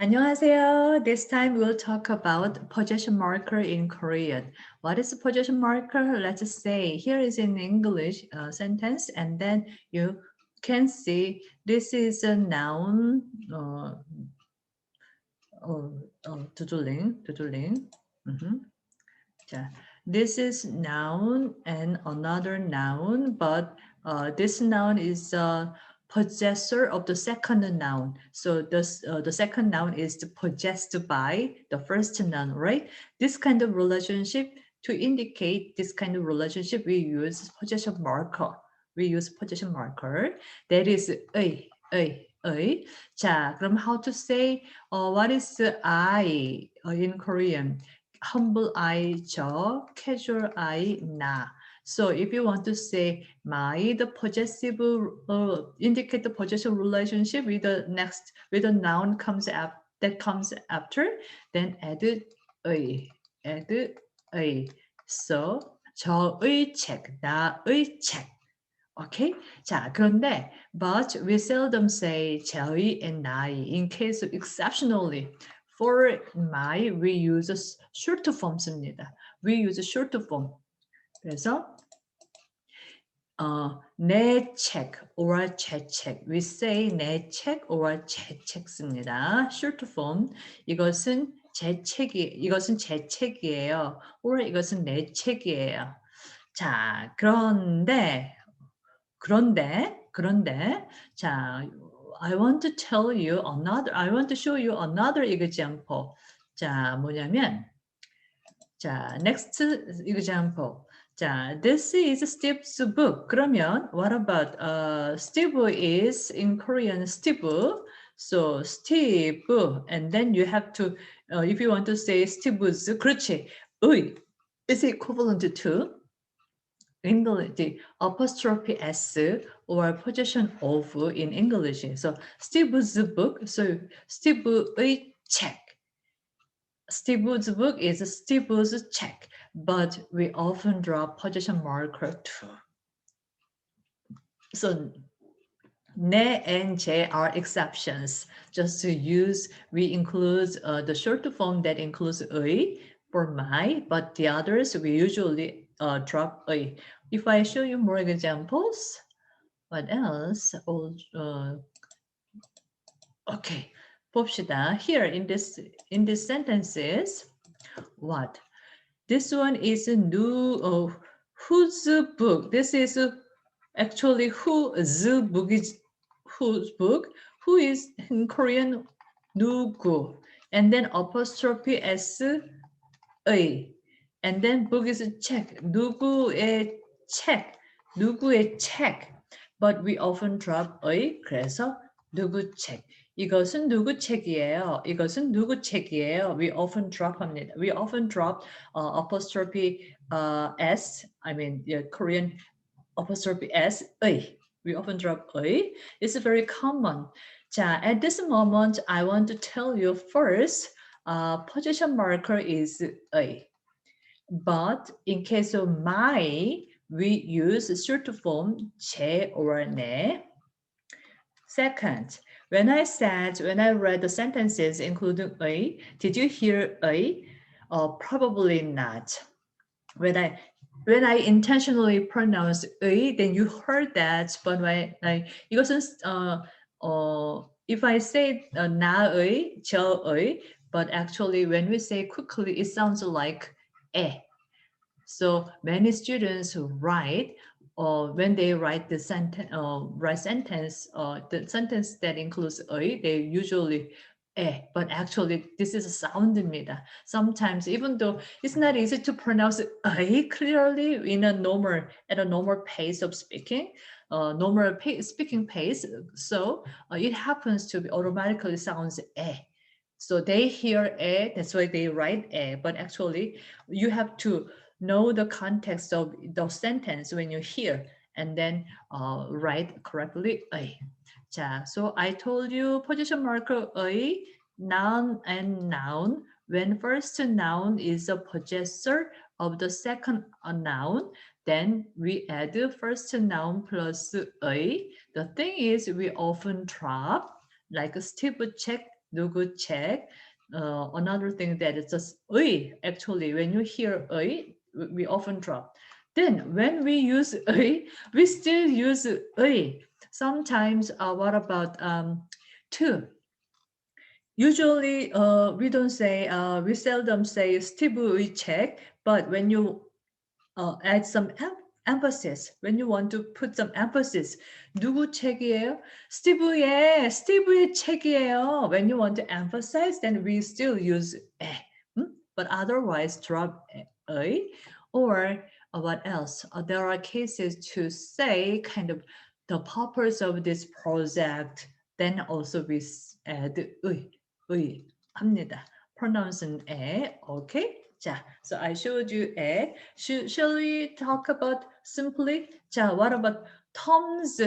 안녕하세요. This time we'll talk about possession marker in Korean. What is a possession marker? Let's say here is in English sentence, and then you can see this is a noun. 두둘링. Mhm. 자, this is noun and another noun, but this noun is a possessor of the second noun. So the second noun is possessed by the first noun, right? This kind of relationship, to indicate this kind of relationship, we use possession marker. We use possession marker. That is 의. 자, 그럼 how to say what is I in Korean? Humble I, 저, casual I, 나. So if you want to say my, the possessive indicate the possessive relationship with the next with the noun that comes after, then add add 의. So 저의 책, 나의 책. Okay? 자, 그런데 but we seldom say 저희 and 나의 in case of exceptionally. For my, we use short form 씁니다. We use short form. 그래서 내 책 or 제 책. We say 내 책 or 제 책 씁니다. Short form. 이것은 이것은 제 책이에요. or 이것은 내 책이에요. 자, 그런데, 자, I want to show you another example. 자, 뭐냐면, 자, next example. 자, this is Steve's book. 그러면, what about, Steve is in Korean, Steve. So, Steve, and then you have to, if you want to say Steve's, 그렇지, 의 is equivalent to English, the apostrophe s or possession of in English. So Steve's book. So Steve의 책. Steve's book is Steve's 책, but we often drop possession marker too. So 내 and 제 are exceptions. Just to use, we include the short form that includes 의 for my, but the others we usually drop 의. If I show you more examples, what else? Okay, 봅시다. Here in this sentences, what? This one is a new whose book? This is actually whose book is whose book? Who is in Korean 누구? And then apostrophe s 의. And then book is 책. 누구의 책. But we often drop 의. 그래서 누구 책. 이것은 누구 책이에요. 이것은 누구 책이에요. We often drop 합니다. We often drop apostrophe s. I mean Korean apostrophe s 의. We often drop 의. It's very common. 자, at this moment, I want to tell you first, possession marker is 의. But in case of my, we use short form 제 or 내. Second, when I read the sentences including 의, did you hear 의? Probably not. When I intentionally pronounce 의, then you heard that. But when 이것은 if I say 나의, 저의, but actually when we say quickly, it sounds like 에. So many students write, when they write the sentence, the sentence that includes 의, they usually but actually this is a sound입니다. Sometimes, even though it's not easy to pronounce 의 clearly at a normal pace of speaking, speaking pace, so it happens to be automatically sounds 에. So they hear 에, that's why they write 에, but actually you have to know the context of the sentence when you hear and then write correctly 의. 자, so I told you position marker 의, noun and noun. When first noun is a possessor of the second noun, then we add first noun plus 의. The thing is we often drop like Steve check 누구 책. Another thing that is just 의. Actually, when you hear 의, we often drop. Then when we use 의, we still use 의. Sometimes, what about to? Usually, we don't say, we seldom say Steve의 책, but when you add some emphasis, when you want to put some emphasis, 누구 책이에요? 스티브의 책이에요. When you want to emphasize, then we still use 에. But otherwise, drop 의. Or what else? There are cases to say kind of the purpose of this project. Then also we add 의 합니다. Pronouncing 에. Okay. 자, so I showed you 에. Shall we talk about simply? 자, what about Tom's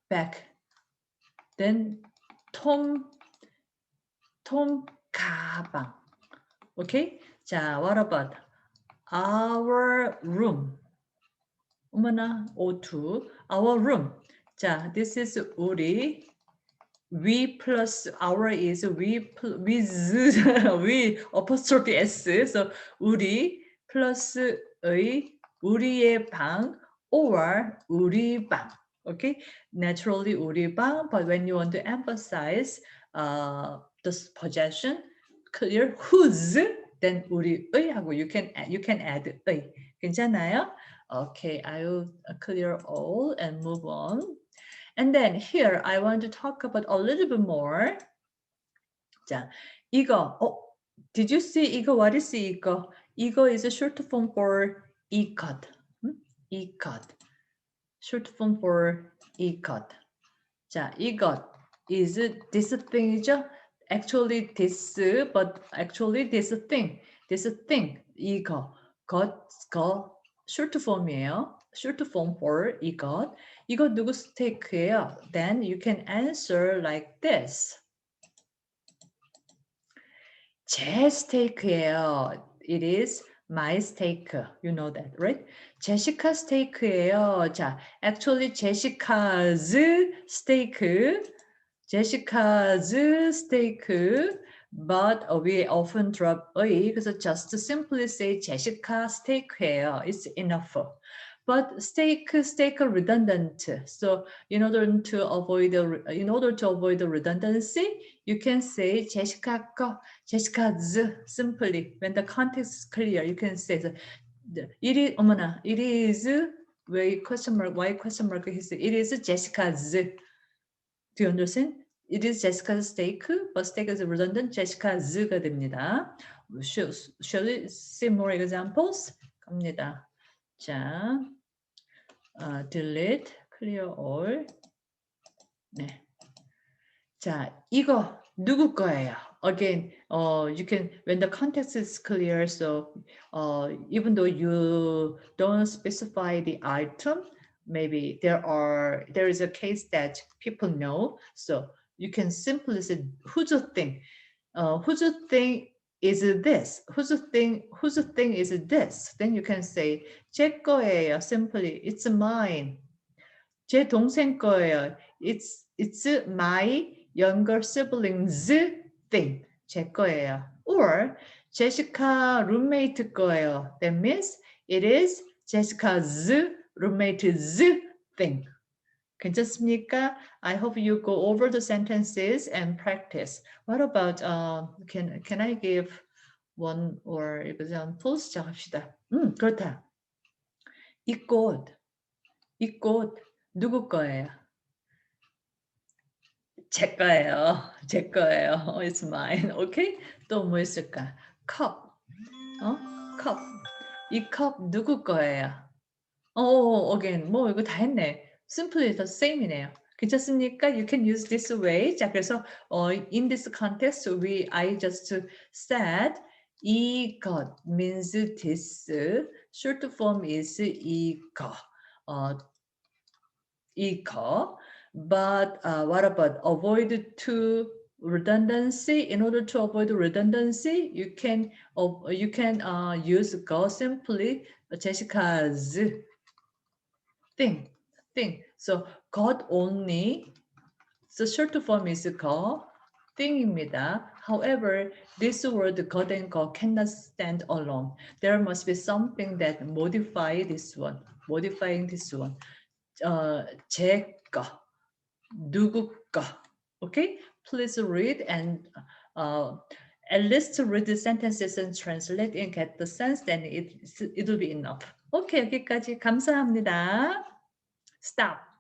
bag? Then Tom 가방. Okay? 자, what about our room? 어머나, O2. Our room. 자, this is 우리. We plus our is we with we apostrophe s. So 우리 plus 우리의 방 or 우리 방. Okay, naturally 우리 방. But when you want to emphasize the possession, clear whose, then 우리의 하고 you can add 의. 괜찮아요? Okay, I will clear all and move on. And then here, I want to talk about a little bit more. 자, 이거, did you see 이거? What is 이거? 이거 is a short form for 이것. 이것. Short form for 이것. 자, 이것 is this thing이죠? Actually this, but actually this thing. This thing, 이거. 것, short form이에요. Short form for 이것. 이거 누구 스테이크예요? Then you can answer like this. 제 스테이크예요. It is my steak. You know that, right? 제시카 스테이크예요. 자, actually 제시카's steak. 제시카's steak. But we often drop 의. 그래서 just simply say 제시카 스테이크예요. It's enough. But steak redundant. So in order to avoid the redundancy, you can say Jessica's simply. When the context is clear, you can say it is why question mark is it is Jessica's. Do you understand? It is Jessica's steak, but steak is redundant. Jessica's가 됩니다. Shall we see more examples? 갑니다. 자, delete, clear all. 네. 자, 이거 누구 거예요? Again, you can, when the context is clear, so even though you don't specify the item, maybe there is a case that people know, so you can simply say whose thing, whose thing is this, whose thing is this. Then you can say 제 거예요. Simply, it's mine. 제 동생 거예요. It's my younger sibling's thing. 제 거예요. Or 제시카 roommate 거예요. That means it is Jessica's roommate's thing. 괜찮습니까? I hope you go over the sentences and practice. What about can I give one or example? 시작합시다. 그렇다. 이 꽃 누구 거예요? 제 거예요. 제 거예요. It's mine. Okay? 또 뭐 있을까? 컵. 컵. 이 컵 누구 거예요? again. 뭐 이거 다 했네. Simply the same이네요. 괜찮습니까? You can use this way. 자, 그래서 in this context, I just said 이것 means this. Short form is 이거. 이거. But what about avoid to redundancy? In order to avoid redundancy, you can use go simply Jessica's thing. So God only So short form is 거, thing입니다. However, this word 거 and 거 cannot stand alone. There must be something that modify this one, modifying this one. 제 거, 누구 거. Okay? Please read and at least read the sentences and translate and get the sense, then it'll be enough. Okay, 여기까지 감사합니다. Stop.